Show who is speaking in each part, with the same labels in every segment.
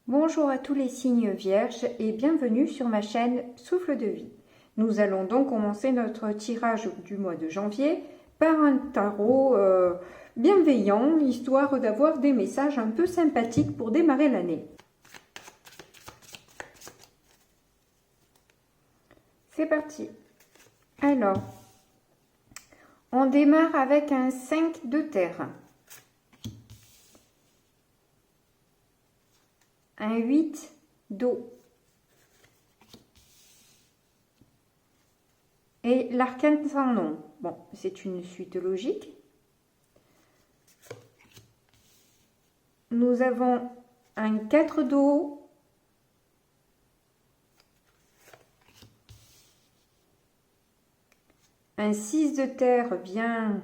Speaker 1: Bonjour à tous les signes vierges et bienvenue sur ma chaîne Souffle de vie. Nous allons donc commencer notre tirage du mois de janvier par un tarot bienveillant, histoire d'avoir des messages un peu sympathiques pour démarrer l'année. C'est parti. Alors, on démarre avec un 5 de terre. Un 8 d'eau. Et l'arcane sans nom. Bon, c'est une suite logique. Nous avons un 4 d'eau. Un 6 de terre vient.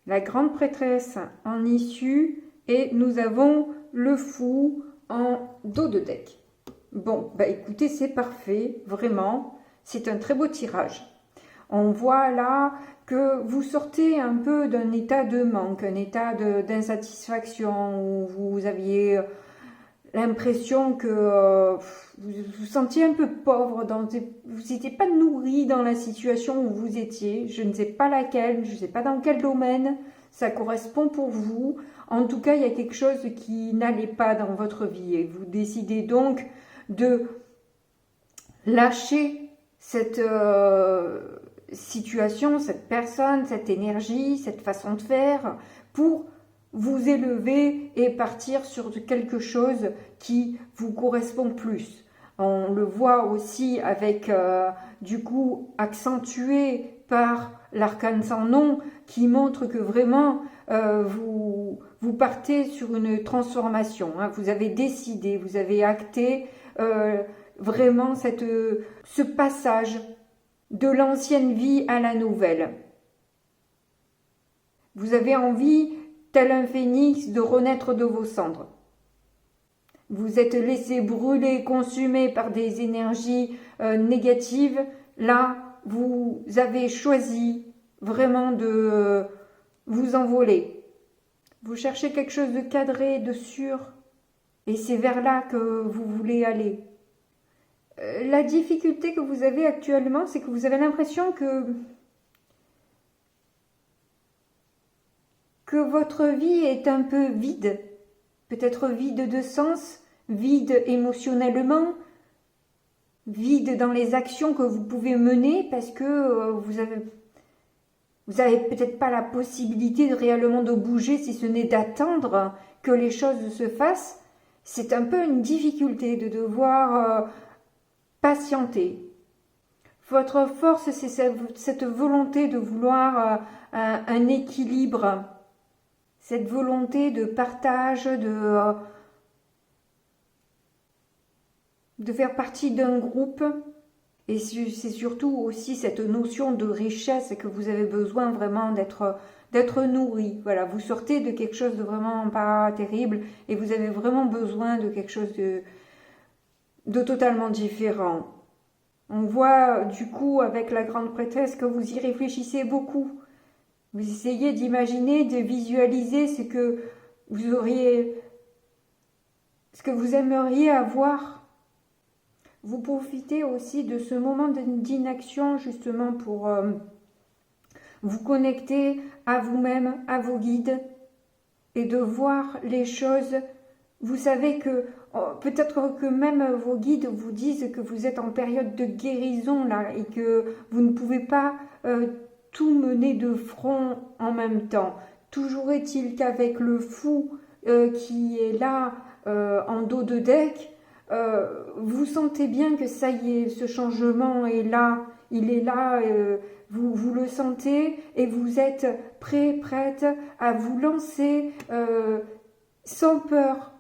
Speaker 1: La grande prêtresse en issue et nous avons le fou en dos de deck. Bon, bah écoutez, c'est parfait, vraiment, c'est un très beau tirage. On voit là que vous sortez un peu d'un état de manque, un état d'insatisfaction où vous aviez l'impression que vous vous sentiez un peu pauvre, vous n'étiez pas nourri dans la situation où vous étiez. Je ne sais pas laquelle, je ne sais pas dans quel domaine ça correspond pour vous. En tout cas, il y a quelque chose qui n'allait pas dans votre vie et vous décidez donc de lâcher cette situation, cette personne, cette énergie, cette façon de faire pour vous élever et partir sur quelque chose qui vous correspond plus. On le voit aussi avec, du coup, accentué par l'arcane sans nom qui montre que vraiment vous partez sur une transformation. Hein. Vous avez décidé, vous avez acté vraiment ce passage de l'ancienne vie à la nouvelle. Vous avez envie, tel un phénix, de renaître de vos cendres. Vous êtes laissé brûler, consumé par des énergies négatives. Là, vous avez choisi vraiment de vous envoler. Vous cherchez quelque chose de cadré, de sûr, et c'est vers là que vous voulez aller. La difficulté que vous avez actuellement, c'est que vous avez l'impression que votre vie est un peu vide, peut-être vide de sens, vide émotionnellement, vide dans les actions que vous pouvez mener parce que vous avez peut-être pas la possibilité de réellement de bouger si ce n'est d'attendre que les choses se fassent. C'est un peu une difficulté de devoir patienter. Votre force, c'est cette volonté de vouloir un équilibre, cette volonté de partage, de faire partie d'un groupe. Et c'est surtout aussi cette notion de richesse que vous avez besoin vraiment d'être nourri. Voilà, vous sortez de quelque chose de vraiment pas terrible et vous avez vraiment besoin de quelque chose de totalement différent. On voit du coup avec la grande prêtresse que vous y réfléchissez beaucoup. Vous essayez d'imaginer, de visualiser ce que vous aimeriez avoir. Vous profitez aussi de ce moment d'inaction justement pour vous connecter à vous-même, à vos guides et de voir les choses. Vous savez que peut-être que même vos guides vous disent que vous êtes en période de guérison là et que vous ne pouvez pas tout mener de front en même temps. Toujours est-il qu'avec le fou qui est là en dos de deck, vous sentez bien que ça y est, ce changement est là, il est là, vous le sentez et vous êtes prêt, prête à vous lancer sans peur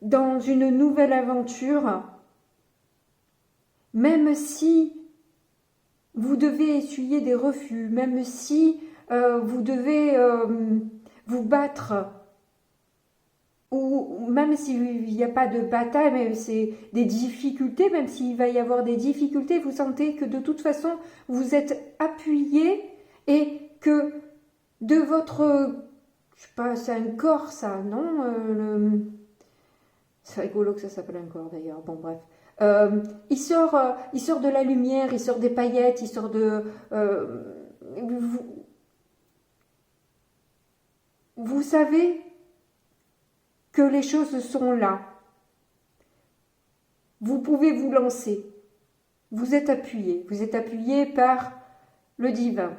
Speaker 1: dans une nouvelle aventure, même si vous devez essuyer des refus, même si vous devez vous battre, ou même s'il n'y a pas de bataille, mais c'est des difficultés, même s'il va y avoir des difficultés, vous sentez que de toute façon, vous êtes appuyé et que de votre, je sais pas, c'est un corps ça, non C'est rigolo que ça s'appelle un corps d'ailleurs, bon bref. Il sort de la lumière, il sort des paillettes, il sort de... vous savez que les choses sont là. Vous pouvez vous lancer. Vous êtes appuyé par le divin.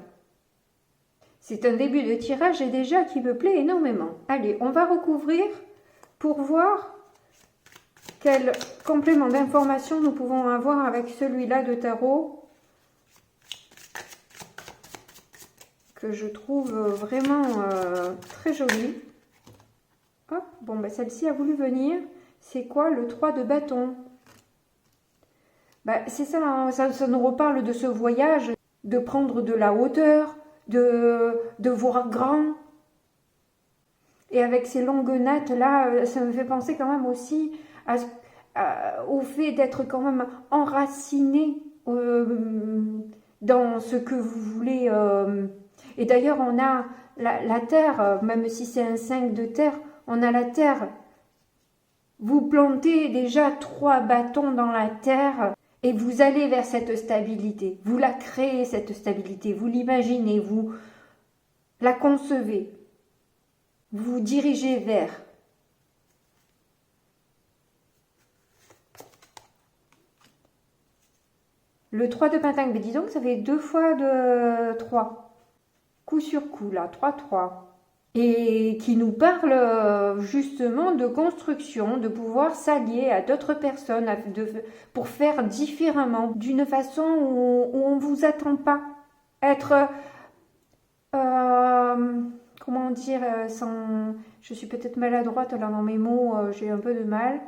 Speaker 1: C'est un début de tirage et déjà qui me plaît énormément. Allez, on va recouvrir pour voir quel complément d'information nous pouvons avoir avec celui-là de tarot que je trouve vraiment très joli. Hop, bon, ben celle-ci a voulu venir. C'est quoi le 3 de bâton? Ben, c'est ça, hein, ça nous reparle de ce voyage, de prendre de la hauteur, de voir grand. Et avec ces longues nattes là, ça me fait penser quand même aussi au fait d'être quand même enraciné dans ce que vous voulez. Et d'ailleurs, on a la terre, même si c'est un 5 de terre, on a la terre. Vous plantez déjà 3 bâtons dans la terre et vous allez vers cette stabilité. Vous la créez, cette stabilité. Vous l'imaginez, vous la concevez. Vous vous dirigez vers. Le 3 de pentacle, mais dis donc, ça fait 2 fois de 3. Coup sur coup, là, 3-3. Et qui nous parle justement de construction, de pouvoir s'allier à d'autres personnes pour faire différemment, d'une façon où on ne vous attend pas. Être, comment dire, sans... Je suis peut-être maladroite là dans mes mots, j'ai un peu de mal.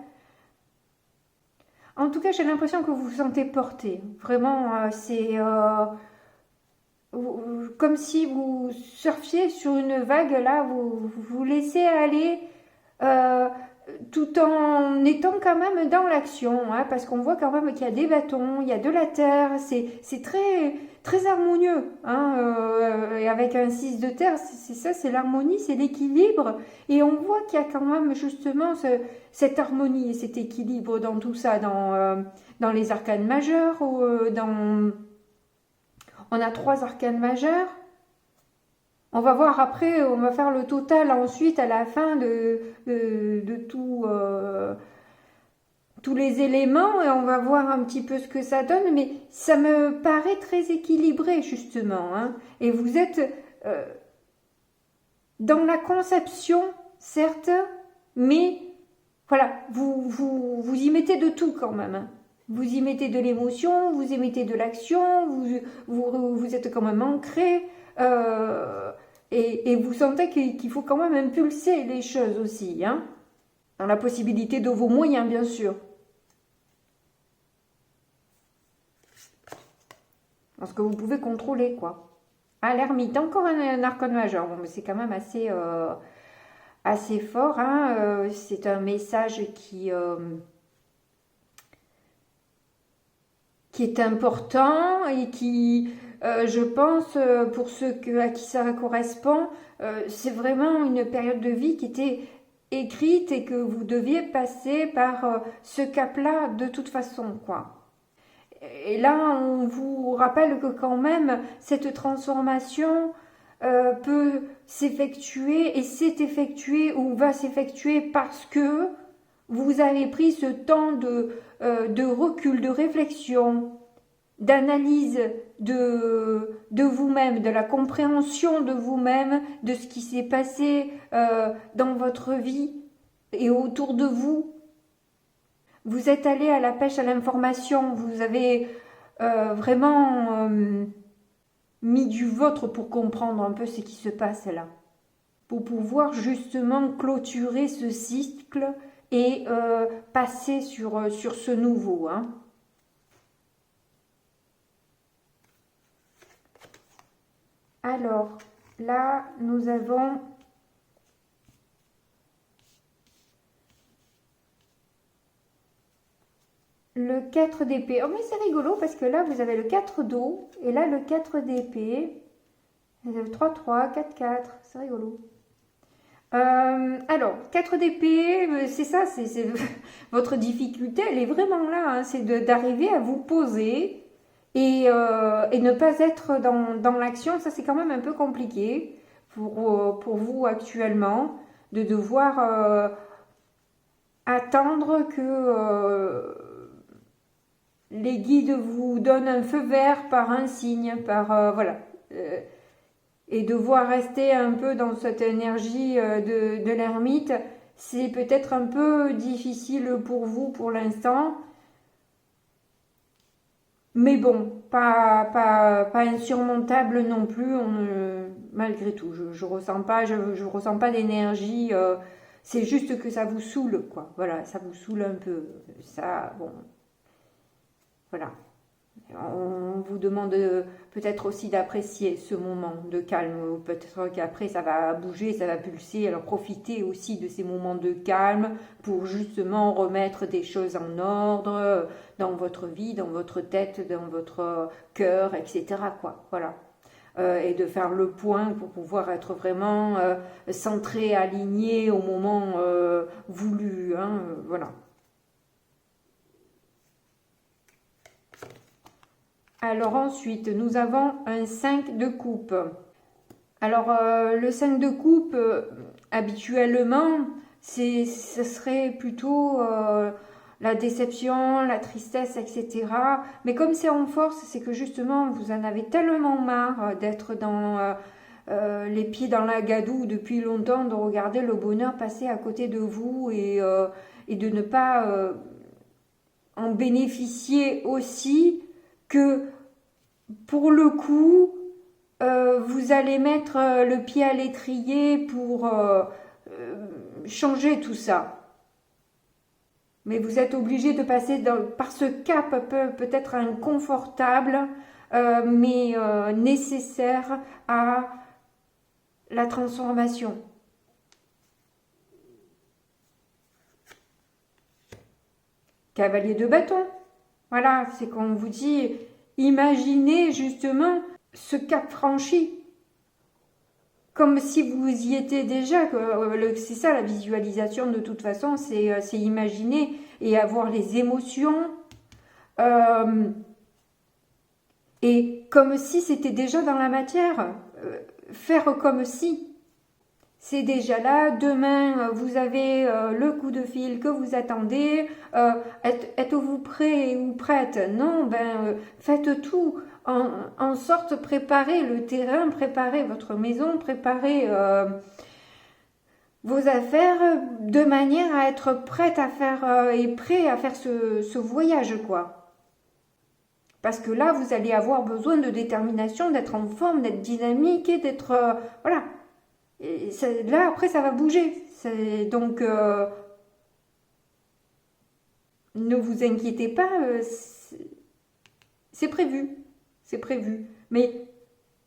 Speaker 1: En tout cas, j'ai l'impression que vous vous sentez porté. Vraiment, c'est... comme si vous surfiez sur une vague, là, vous vous laissez aller tout en étant quand même dans l'action, hein, parce qu'on voit quand même qu'il y a des bâtons, il y a de la terre, c'est très, très harmonieux, hein, et avec un 6 de terre, c'est ça, c'est l'harmonie, c'est l'équilibre, et on voit qu'il y a quand même justement cette harmonie et cet équilibre dans tout ça, dans les arcanes majeures, ou dans... On a 3 arcanes majeures. On va voir après, on va faire le total ensuite à la fin de tout, tous les éléments et on va voir un petit peu ce que ça donne. Mais ça me paraît très équilibré justement, hein. Et vous êtes dans la conception, certes, mais voilà, vous y mettez de tout quand même, hein. Vous y mettez de l'émotion, vous y mettez de l'action, vous êtes quand même ancré, et vous sentez qu'il faut quand même impulser les choses aussi, hein, dans la possibilité de vos moyens, bien sûr. Dans ce que vous pouvez contrôler, quoi. Ah, l'ermite, encore un arcane majeur. Bon, mais c'est quand même assez fort, hein. C'est un message qui est important et qui, je pense, pour ceux à qui ça correspond, c'est vraiment une période de vie qui était écrite et que vous deviez passer par ce cap-là de toute façon, quoi. Et là, on vous rappelle que quand même, cette transformation peut s'effectuer et s'est effectuée ou va s'effectuer parce que vous avez pris ce temps de recul, de réflexion, d'analyse de vous-même, de la compréhension de vous-même, de ce qui s'est passé dans votre vie et autour de vous. Vous êtes allé à la pêche à l'information, vous avez vraiment mis du vôtre pour comprendre un peu ce qui se passe là, pour pouvoir justement clôturer ce cycle et passer sur ce nouveau, hein. Alors, là, nous avons le 4 d'épée. Oh, mais c'est rigolo parce que là, vous avez le 4 d'eau et là, le 4 d'épée. 3-3, 4-4, c'est rigolo. Alors, 4 d'épée, c'est ça, c'est votre difficulté, elle est vraiment là, hein, c'est d'arriver à vous poser et ne pas être dans l'action. Ça, c'est quand même un peu compliqué pour vous actuellement, de devoir attendre que les guides vous donnent un feu vert par un signe, par voilà. Et devoir rester un peu dans cette énergie de l'ermite, c'est peut-être un peu difficile pour vous pour l'instant. Mais bon, pas insurmontable non plus, malgré tout. Je ressens pas, je ressens pas d'énergie. C'est juste que ça vous saoule, quoi. Voilà, ça vous saoule un peu. Ça, bon, voilà. On vous demande peut-être aussi d'apprécier ce moment de calme. Peut-être qu'après ça va bouger, ça va pulser. Alors profitez aussi de ces moments de calme pour justement remettre des choses en ordre dans votre vie, dans votre tête, dans votre cœur, etc. quoi. Voilà. Et de faire le point pour pouvoir être vraiment centré, aligné au moment voulu. Hein, voilà. Alors ensuite, nous avons un 5 de coupe. Alors le 5 de coupe, habituellement, ce serait plutôt la déception, la tristesse, etc. Mais comme c'est en force, c'est que justement, vous en avez tellement marre d'être dans les pieds dans la gadoue depuis longtemps, de regarder le bonheur passer à côté de vous et de ne pas en bénéficier aussi, que pour le coup, vous allez mettre le pied à l'étrier pour changer tout ça. Mais vous êtes obligé de passer par ce cap peut-être inconfortable, mais nécessaire à la transformation. Cavalier de bâton. Voilà, c'est quand on vous dit, imaginez justement ce cap franchi. Comme si vous y étiez déjà. C'est ça la visualisation de toute façon, c'est imaginer et avoir les émotions. Et comme si c'était déjà dans la matière. Faire comme si. C'est déjà là, demain vous avez le coup de fil que vous attendez, êtes-vous prêt ou prête? Non, faites tout, en sorte préparez le terrain, préparez votre maison, préparez vos affaires de manière à être prête à faire et prêt à faire ce voyage, quoi. Parce que là, vous allez avoir besoin de détermination, d'être en forme, d'être dynamique et d'être... voilà. Et là, après, ça va bouger. Donc, ne vous inquiétez pas, c'est prévu. C'est prévu. Mais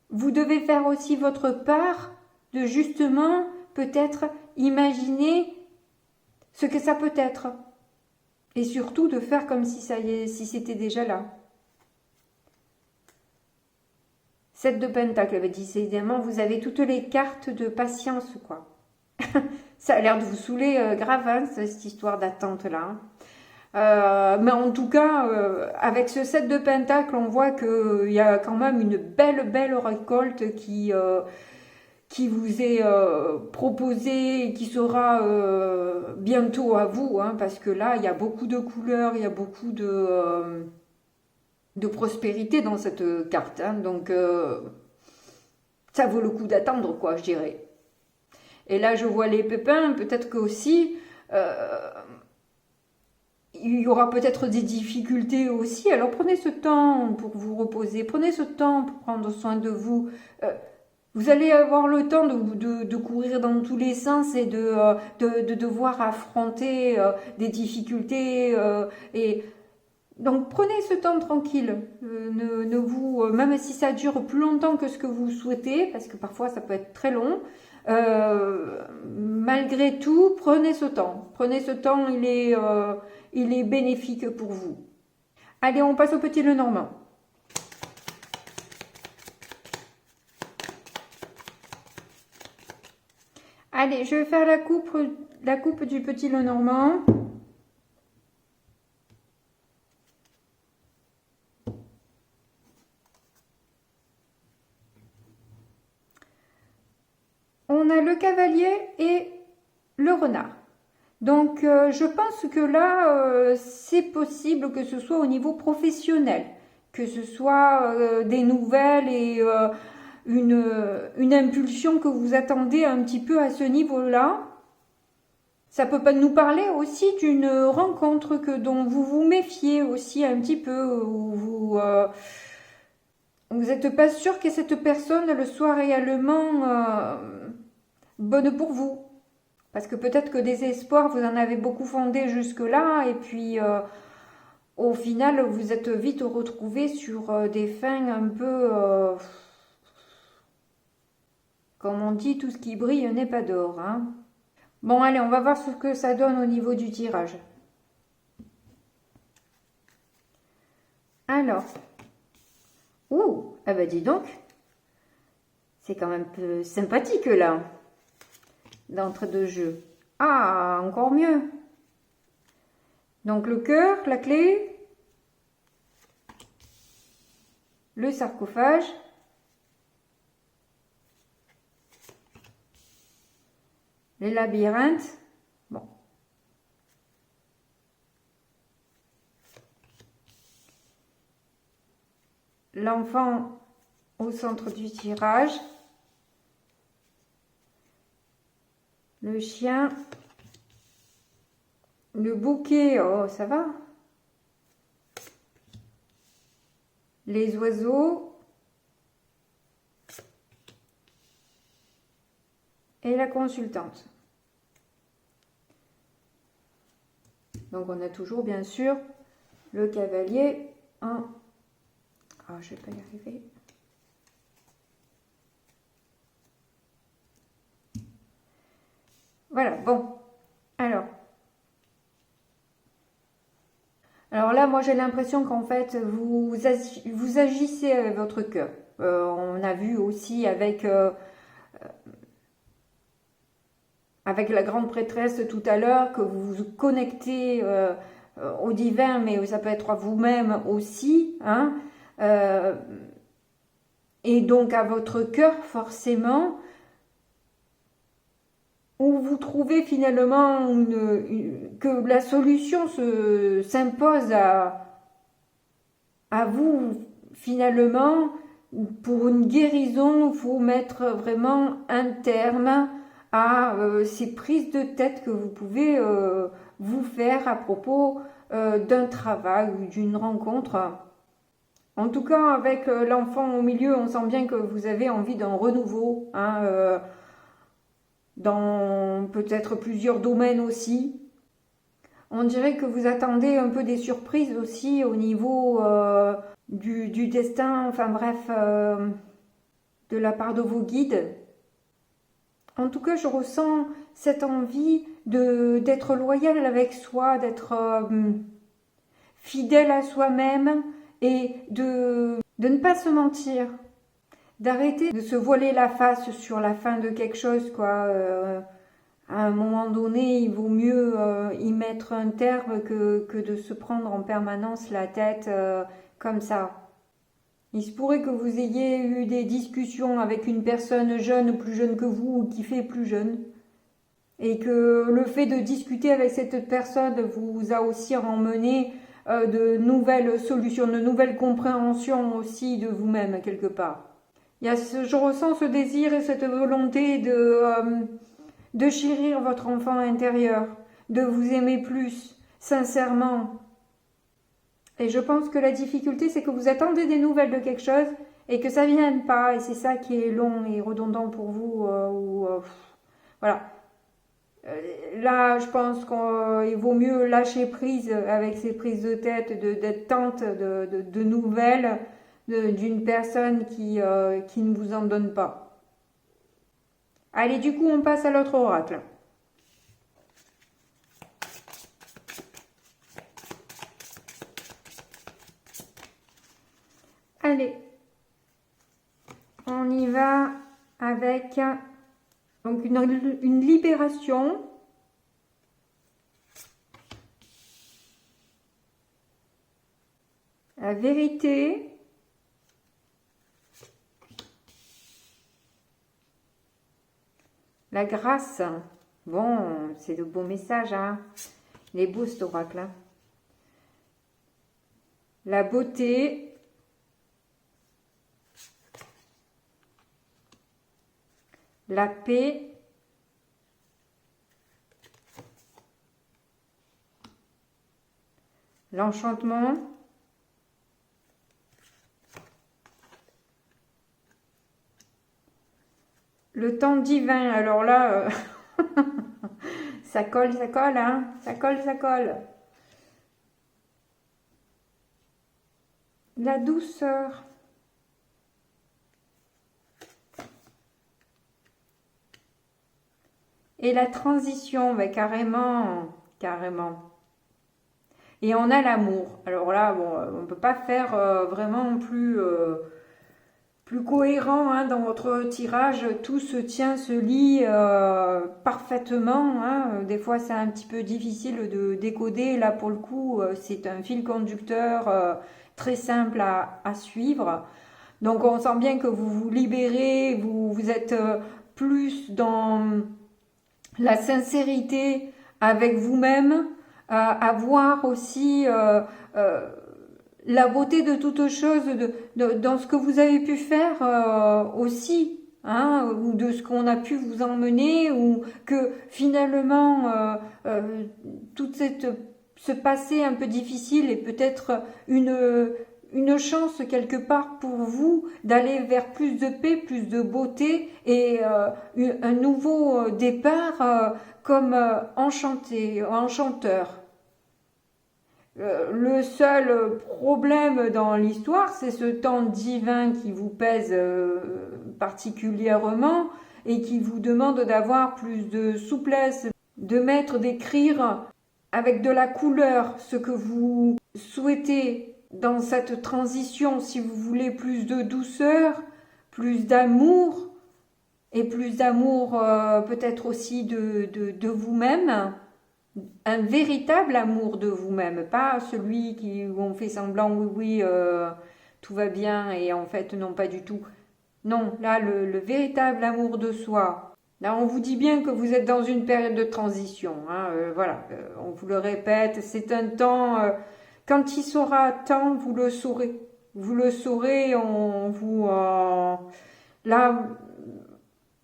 Speaker 1: vous devez faire aussi votre part de justement, peut-être, imaginer ce que ça peut être. Et surtout, de faire comme si ça y est, si c'était déjà là. 7 de Pentacle, décidément, vous avez toutes les cartes de patience, quoi. Ça a l'air de vous saouler grave, hein, cette histoire d'attente-là. Mais en tout cas, avec ce 7 de Pentacle, on voit qu'il y a quand même une belle récolte qui vous est proposée et qui sera bientôt à vous, hein, parce que là, il y a beaucoup de couleurs, il y a beaucoup de prospérité dans cette carte, hein, donc ça vaut le coup d'attendre, quoi, je dirais. Et là je vois les pépins, peut-être que aussi il y aura peut-être des difficultés aussi, alors prenez ce temps pour vous reposer, prenez ce temps pour prendre soin de vous. Vous allez avoir le temps de courir dans tous les sens et de devoir affronter des difficultés et donc prenez ce temps tranquille, même si ça dure plus longtemps que ce que vous souhaitez, parce que parfois ça peut être très long, malgré tout, prenez ce temps. Prenez ce temps, il est bénéfique pour vous. Allez, on passe au petit Lenormand. Allez, je vais faire la coupe du petit Lenormand. On a le cavalier et le renard. Donc, je pense que là, c'est possible que ce soit au niveau professionnel, que ce soit des nouvelles et une impulsion que vous attendez un petit peu à ce niveau-là. Ça peut pas nous parler aussi d'une rencontre dont vous vous méfiez aussi un petit peu, où vous n'êtes pas sûr que cette personne elle soit réellement bonne pour vous. Parce que peut-être que des espoirs, vous en avez beaucoup fondé jusque-là, et puis au final, vous êtes vite retrouvé sur des fins un peu... comme on dit, tout ce qui brille n'est pas d'or. Hein. Bon, allez, on va voir ce que ça donne au niveau du tirage. Alors, ouh, ah bah dis donc, c'est quand même peu sympathique là, d'entre-deux jeux. Ah, encore mieux. Donc le cœur, la clé, le sarcophage, les labyrinthes. Bon. L'enfant au centre du tirage. Le chien. Le bouquet, oh ça va. Les oiseaux. Et la consultante. Donc on a toujours bien sûr le cavalier en... Ah, je vais pas y arriver. Voilà, bon. Alors là, moi j'ai l'impression qu'en fait, vous agissez avec votre cœur. On a vu aussi avec la grande prêtresse tout à l'heure que vous vous connectez au divin, mais ça peut être à vous-même aussi. Hein, et donc à votre cœur forcément, où vous trouvez finalement que la solution s'impose à vous finalement. Pour une guérison, il faut mettre vraiment un terme à ces prises de tête que vous pouvez vous faire à propos d'un travail ou d'une rencontre. En tout cas, avec l'enfant au milieu, on sent bien que vous avez envie d'un renouveau, hein, dans peut-être plusieurs domaines aussi. On dirait que vous attendez un peu des surprises aussi au niveau du destin, enfin bref, de la part de vos guides. En tout cas, je ressens cette envie d'être loyal avec soi, d'être fidèle à soi-même et de ne pas se mentir. D'arrêter de se voiler la face sur la fin de quelque chose, quoi. À un moment donné, il vaut mieux y mettre un terme que de se prendre en permanence la tête comme ça. Il se pourrait que vous ayez eu des discussions avec une personne jeune, plus jeune que vous, ou qui fait plus jeune. Et que le fait de discuter avec cette personne vous a aussi emmené de nouvelles solutions, de nouvelles compréhensions aussi de vous-même, quelque part. Je ressens ce désir et cette volonté de chérir votre enfant intérieur, de vous aimer plus, sincèrement. Et je pense que la difficulté, c'est que vous attendez des nouvelles de quelque chose et que ça ne vienne pas. Et c'est ça qui est long et redondant pour vous. Voilà. Là, je pense qu'il vaut mieux lâcher prise avec ces prises de tête, d'être tente de nouvelles d'une personne qui ne vous en donne pas. Allez, du coup, on passe à l'autre oracle. Allez, on y va avec donc Donc une libération. La vérité. La grâce. Bon, c'est de beaux messages, hein. Il est beau cet oracle, hein. La beauté. La paix. L'enchantement. Le temps divin. Alors là, ça colle, hein. Ça colle, ça colle. La douceur. Et la transition, ben carrément, carrément. Et on a l'amour. Alors là, bon, on ne peut pas faire vraiment plus cohérent, hein, dans votre tirage. Tout se tient, se lie parfaitement, hein. Des fois, c'est un petit peu difficile de décoder. Là, pour le coup, c'est un fil conducteur très simple à suivre. Donc, on sent bien que vous vous libérez, vous êtes plus dans la sincérité avec vous-même, à voir aussi la beauté de toute chose dans ce que vous avez pu faire aussi, hein, ou de ce qu'on a pu vous emmener, ou que finalement toute ce passé un peu difficile est peut-être une chance quelque part pour vous d'aller vers plus de paix, plus de beauté et un nouveau départ comme enchanteur. Le seul problème dans l'histoire, c'est ce temps divin qui vous pèse particulièrement et qui vous demande d'avoir plus de souplesse, de mettre, d'écrire avec de la couleur ce que vous souhaitez dans cette transition, si vous voulez plus de douceur, plus d'amour, et plus d'amour peut-être aussi de vous-même, un véritable amour de vous-même, pas celui où on fait semblant, oui, tout va bien, et en fait non, pas du tout. Non, là, le véritable amour de soi. Là, on vous dit bien que vous êtes dans une période de transition, hein, voilà, on vous le répète, c'est un temps... quand il sera temps, vous le saurez. Vous le saurez, on vous... là,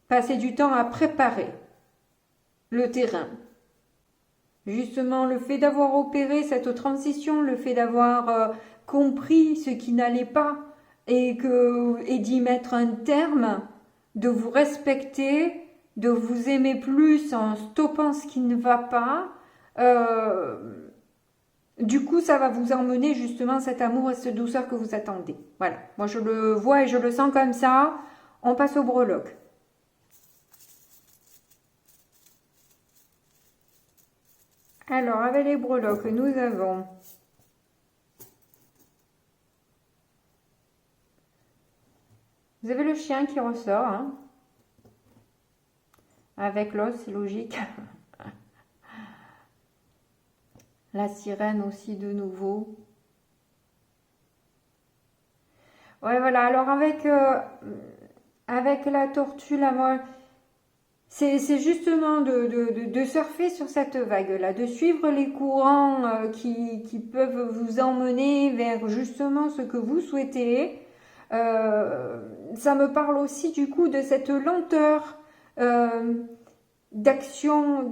Speaker 1: passez du temps à préparer le terrain. Justement, le fait d'avoir opéré cette transition, le fait d'avoir compris ce qui n'allait pas et d'y mettre un terme, de vous respecter, de vous aimer plus en stoppant ce qui ne va pas, du coup, ça va vous emmener justement cet amour et cette douceur que vous attendez. Voilà, moi je le vois et je le sens comme ça. On passe au breloque. Alors, avec les breloques, nous avons vous avez le chien qui ressort, hein, avec l'os, c'est logique. La sirène aussi de nouveau. Ouais, voilà. Alors avec la tortue, là, moi, c'est justement de surfer sur cette vague-là, de suivre les courants qui peuvent vous emmener vers justement ce que vous souhaitez. Ça me parle aussi du coup de cette lenteur d'action,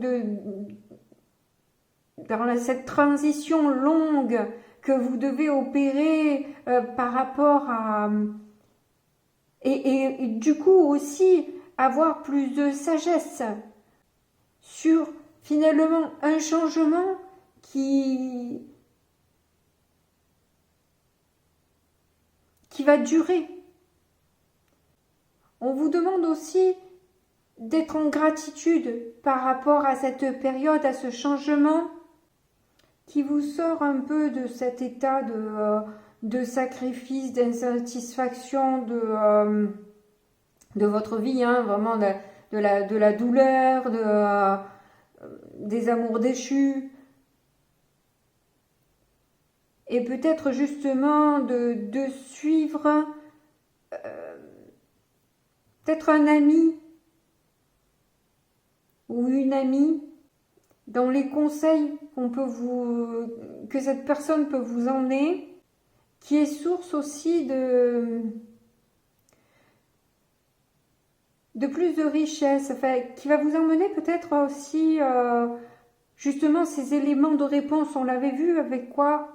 Speaker 1: dans cette transition longue que vous devez opérer par rapport à... Et du coup aussi avoir plus de sagesse sur finalement un changement qui va durer. On vous demande aussi d'être en gratitude par rapport à cette période, à ce changement qui vous sort un peu de cet état de sacrifice, d'insatisfaction de votre vie, hein, vraiment de la douleur, des amours déchus. Et peut-être justement de suivre peut-être un ami ou une amie dans les conseils que cette personne peut vous emmener, qui est source aussi de plus de richesse, enfin, qui va vous emmener peut-être aussi justement ces éléments de réponse. On l'avait vu avec quoi?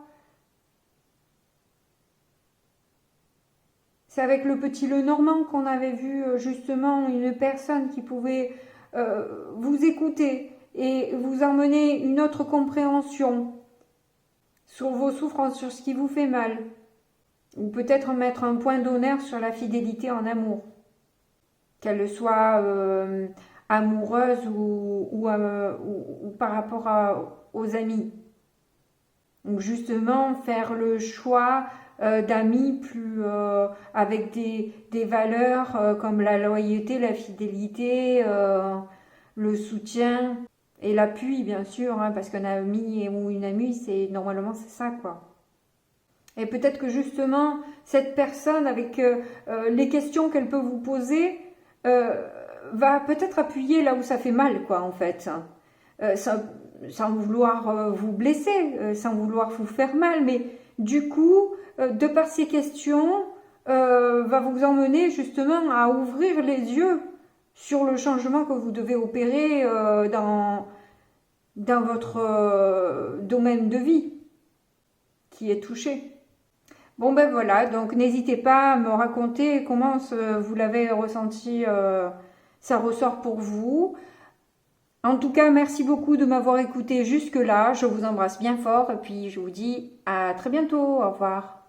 Speaker 1: C'est avec le petit Lenormand qu'on avait vu justement une personne qui pouvait vous écouter et vous emmener une autre compréhension sur vos souffrances, sur ce qui vous fait mal. Ou peut-être mettre un point d'honneur sur la fidélité en amour. Qu'elle soit amoureuse ou par rapport aux amis. Donc justement faire le choix d'amis plus avec des valeurs comme la loyauté, la fidélité, le soutien et l'appui bien sûr, hein, parce qu'un ami ou une amie, normalement c'est ça quoi. Et peut-être que justement cette personne avec les questions qu'elle peut vous poser va peut-être appuyer là où ça fait mal quoi en fait, sans vouloir vous blesser, sans vouloir vous faire mal, mais du coup de par ces questions va vous emmener justement à ouvrir les yeux sur le changement que vous devez opérer dans votre domaine de vie qui est touché. Bon ben voilà, donc n'hésitez pas à me raconter comment vous l'avez ressenti, ça ressort pour vous. En tout cas, merci beaucoup de m'avoir écouté jusque-là. Je vous embrasse bien fort et puis je vous dis à très bientôt. Au revoir.